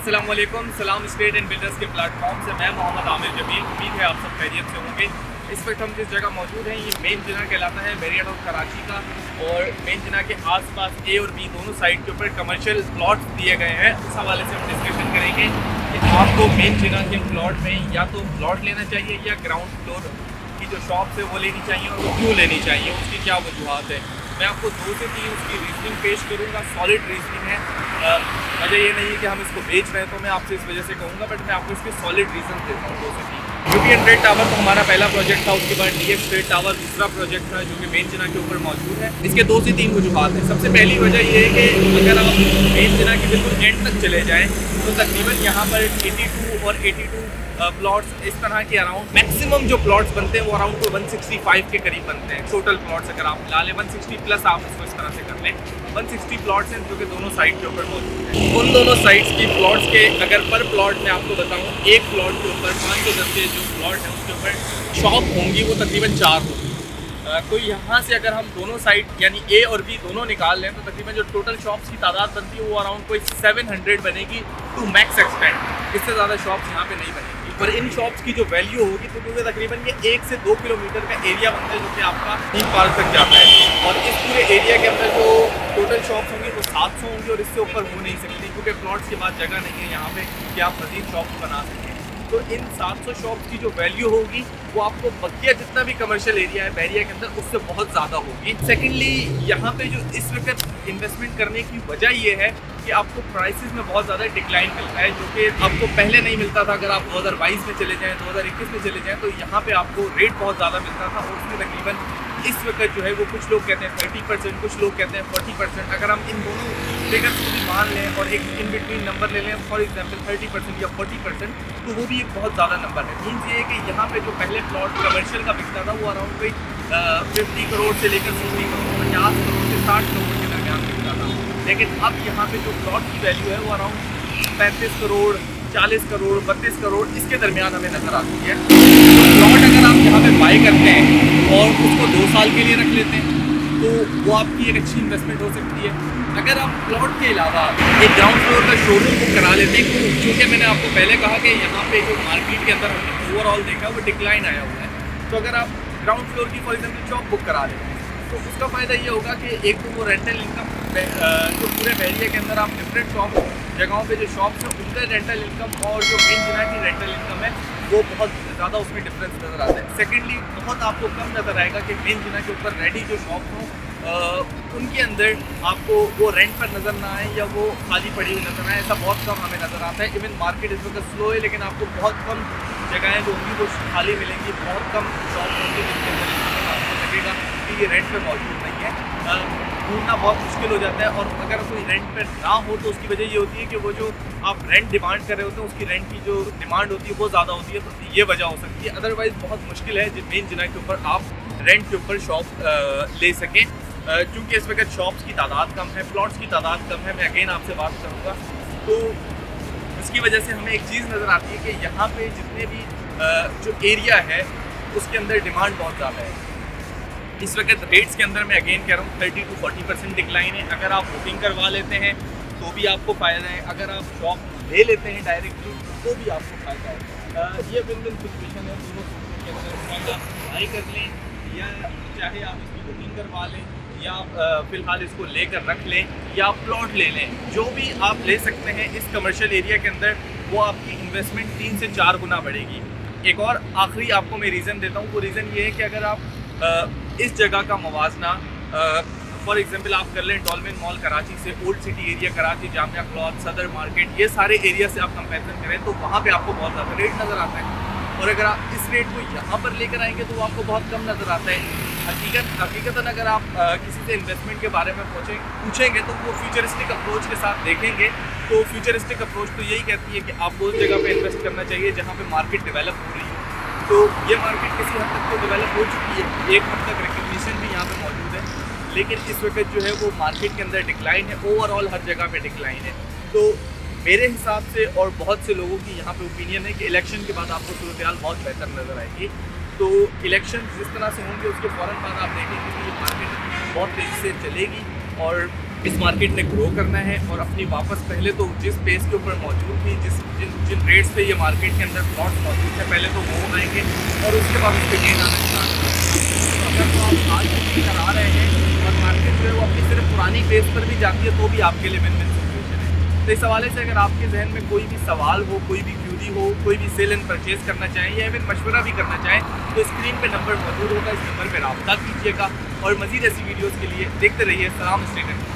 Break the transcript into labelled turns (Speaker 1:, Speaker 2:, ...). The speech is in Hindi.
Speaker 1: अस्सलाम वालेकुम। सलाम स्टेट एंड बिल्डर्स के प्लेटफॉर्म से मैं मोहम्मद आमिर जमील। उम्मीद है आप सब खैरियत से होंगे। इस वक्त हम जिस जगह मौजूद हैं ये मेन जिना कहलाता है, वेरिएंट ऑफ कराची का। और मेन जिना के आसपास ए और बी दोनों साइड के ऊपर कमर्शियल प्लॉट्स दिए गए हैं। उस हवाले से हम डिस्कशन करेंगे कि आपको मेन जिना के प्लॉट में या तो प्लॉट लेना चाहिए या ग्राउंड फ्लोर की जो शॉप है वो लेनी चाहिए, और वो क्यों लेनी चाहिए, उसकी क्या वजूहत है। मैं आपको 2 से 3 उसकी रीजनिंग पेश करूँगा। सॉलिड रीजनिंग है, वजह ये नहीं है कि हम इसको बेच रहे हैं तो मैं आपसे इस वजह से कहूँगा, बट मैं आपको इसके सॉलिड रीजन देता हूँ 2 से 3। यूपीएन ट्रेड टावर तो हमारा पहला प्रोजेक्ट था, उसके बाद डीएक्स ट्रेड टावर दूसरा प्रोजेक्ट था जो कि मेन जिना के ऊपर मौजूद है। इसके 2 से 3 वजूहत हैं। सबसे पहली वजह ये है कि अगर आप मेन जिना के बिल्कुल एंड तक चले जाएँ तो तकरीबन यहाँ पर 82 और 82 प्लॉट्स इस तरह के अराउंड मैक्सिमम जो प्लॉट्स बनते हैं वो अराउंड 165 के करीब बनते हैं। टोटल प्लॉट्स अगर आप मिला लें 160 प्लस आप इसको इस तरह से कर लें, 160 प्लॉट्स हैं जो कि दोनों साइड के ऊपर मौजूद हैं। उन दोनों साइड्स की प्लॉट्स के अगर पर प्लॉट मैं आपको बताऊं, एक प्लॉट के ऊपर 510 के जो प्लॉट है उसके ऊपर शॉप होंगी वो तकरीबन 4 होंगी। तो यहाँ से अगर हम दोनों साइड यानी ए और बी दोनों निकाल लें तो तकरीबन जो टोटल शॉप्स की तादाद बनती है वो अराउंड कोई 700 बनेगी टू मैक्स एक्सटेंट। इससे ज़्यादा शॉप्स यहाँ पे नहीं बनेगी। पर इन शॉप्स की जो वैल्यू होगी तो क्योंकि तकरीबन ये 1 से 2 किलोमीटर का एरिया बनता है जो कि आपका थीम पार्क तक जाता है। और इस पूरे एरिया के अंदर जो टोटल शॉप्स होंगी वो 700 होंगी और इससे ऊपर हो नहीं सकती, क्योंकि प्लॉट्स के बाद जगह नहीं है यहाँ पे कि आप मज़ीद शॉप्स बना सकें। तो इन 700 शॉप्स की जो वैल्यू होगी वो आपको बकिया जितना भी कमर्शियल एरिया है बैरिया के अंदर उससे बहुत ज़्यादा होगी। सेकेंडली यहाँ पे जो इस वक्त इन्वेस्टमेंट करने की वजह ये है कि आपको प्राइसेस में बहुत ज़्यादा डिक्लाइन मिलता है, जो कि आपको पहले नहीं मिलता था। अगर आप 2022 में चले जाएँ, 2021 में चले जाएँ तो यहाँ पे आपको रेट बहुत ज़्यादा मिलता था। और उसमें तकरीबन इस वक्त जो है वो कुछ लोग कहते हैं 30%, कुछ लोग कहते हैं 40%। अगर हम इन दोनों फिगर्स को भी मान लें और एक इन बिटवीन नंबर ले लें, फॉर एग्जांपल 30% या 40%, तो वो भी एक बहुत ज़्यादा नंबर है। मीन्स ये है कि यहाँ पे जो पहले प्लॉट कमर्शियल का बिकता था वो अराउंड कोई 50 करोड़ से लेकर 60 करोड़, 50 करोड़ से 60 करोड़ के दरमियान बिकता था। लेकिन अब यहाँ पे जो प्लॉट की वैल्यू है वो अराउंड 35 करोड़, 40 करोड़, 32 करोड़ इसके दरमियान हमें नज़र आती है। तो प्लॉट अगर आप यहाँ पे बाई करते हैं और उसको 2 साल के लिए रख लेते हैं तो वो आपकी एक अच्छी इन्वेस्टमेंट हो सकती है। अगर आप प्लॉट के अलावा एक ग्राउंड फ्लोर का शोरूम बुक करा लेते हैं, क्योंकि मैंने आपको पहले कहा कि यहाँ पे जो मार्केट के अंदर हमने ओवरऑल देखा वो डिक्लाइन आया हुआ है। तो अगर आप ग्राउंड फ्लोर की फॉर एग्जाम्पल शॉप बुक करा लेते हैं तो उसका फ़ायदा ये होगा कि एक तो वो रेंटल इनकम जो पूरे एरिया के अंदर आप डिफरेंट शॉप जगहों पे जो शॉप्स हैं उनका रेंटल इनकम और जो मेन जिना की रेंटल इनकम है वो बहुत ज़्यादा उसमें डिफरेंस नज़र आता है। सेकेंडली बहुत आपको कम नज़र आएगा कि मेन जिना के ऊपर रेडी जो शॉप हों उनके अंदर आपको वो रेंट पर नज़र ना आए या वो खाली पड़ी हुई नज़र आए। ऐसा बहुत कम हमें नज़र आता है। इवन मार्केट इस वक्त स्लो है लेकिन आपको बहुत कम जगहें जो होंगी वो खाली मिलेंगी, बहुत कम शॉप होंगी जिनके अंदर आपको लगेगा कि ये रेंट पर मौजूद नहीं है। ढूंढना बहुत मुश्किल हो जाता है। और अगर कोई रेंट पर ना हो तो उसकी वजह ये होती है कि वो जो आप रेंट डिमांड कर रहे होते हैं उसकी रेंट की जो डिमांड होती है वो ज़्यादा होती है, तो ये वजह हो सकती है। अदरवाइज़ बहुत मुश्किल है मेन जिना के ऊपर आप रेंट के ऊपर शॉप ले सकें, क्योंकि इस वक्त शॉप्स की तादाद कम है, प्लॉट्स की तादाद कम है। मैं अगेन आपसे बात करूँगा तो इसकी वजह से हमें एक चीज़ नज़र आती है कि यहाँ पे जितने भी जो एरिया है उसके अंदर डिमांड बहुत ज़्यादा है। इस वक्त रेट्स के अंदर मैं अगेन कह रहा हूँ 30 to 40% डिक्लाइन है। अगर आप बुकिंग करवा लेते हैं तो भी आपको फ़ायदा है, अगर आप शॉप ले लेते हैं डायरेक्टली तो भी आपको फ़ायदा है। ये विन-विन सिचुएशन है। दोनों सूत्रों के अंदर बाई कर लें या चाहे आप इसकी बुकिंग करवा लें या फ़िलहाल इसको लेकर रख लें या प्लॉट ले लें, जो भी आप ले सकते हैं इस कमर्शियल एरिया के अंदर वो आपकी इन्वेस्टमेंट 3 से 4 गुना बढ़ेगी। एक और आखिरी आपको मैं रीज़न देता हूँ। वो रीज़न ये है कि अगर आप इस जगह का मवाजना फॉर एग्जांपल आप कर लें डॉल्मेन मॉल कराची से, old city area Karachi, Jamia cloth, सदर मार्केट, ये सारे एरिया से आप कंपेरिजन करें तो वहाँ पे आपको बहुत ज़्यादा रेट नज़र आता है। और अगर आप इस रेट को यहाँ पर लेकर आएंगे तो वो आपको बहुत कम नज़र आता है। हकीकतन अगर आप किसी से इन्वेस्टमेंट के बारे में पूछेंगे तो वो फ्यूचरिस्टिक अप्रोच के साथ देखेंगे तो फ्यूचरिस्टिक अप्रोच तो यही कहती है कि आपको उस जगह पे इन्वेस्ट करना चाहिए जहाँ पे मार्केट डेवलप हो रही है। तो ये मार्केट किसी हद तक तो डेवलप हो चुकी है, एक हद तक रिकग्निशन भी यहाँ पे मौजूद है, लेकिन इस वक्त जो है वो मार्केट के अंदर डिक्लाइन है, ओवरऑल हर जगह पे डिक्लाइन है। तो मेरे हिसाब से और बहुत से लोगों की यहाँ पे ओपिनियन है कि इलेक्शन के बाद आपको सूरत हाल बहुत बेहतर नज़र आएगी। तो इलेक्शन जिस तरह से होंगे उसके फ़ौरन बाद आप देखेंगे कि ये मार्केट बहुत तेज़ी से चलेगी और इस मार्केट ने ग्रो करना है और अपनी वापस पहले तो जिस पेस के ऊपर मौजूद थी, जिन रेट्स पे ये मार्केट के अंदर प्लॉट मौजूद थे, पहले तो वो आएंगे और उसके बाद उस पर गेन आना स्टार्ट होगा। तो अगर तो आप आज भी करा रहे हैं और मार्केट जो है वो अपनी सिर्फ पुरानी बेस पर भी जाती है तो भी आपके लिए विन विन सिचुएशन है। तो इस हवाले से अगर आपके जहन में कोई भी सवाल हो, कोई भी क्यूरी हो, कोई भी सेल एंड परचेज़ करना चाहें या फिर मशवरा भी करना चाहें तो स्क्रीन पे नंबर मौजूद होगा, इस नंबर पर रब्ता कीजिएगा और मज़ीद ऐसी वीडियोज़ के लिए देखते रहिए सलाम स्टेट।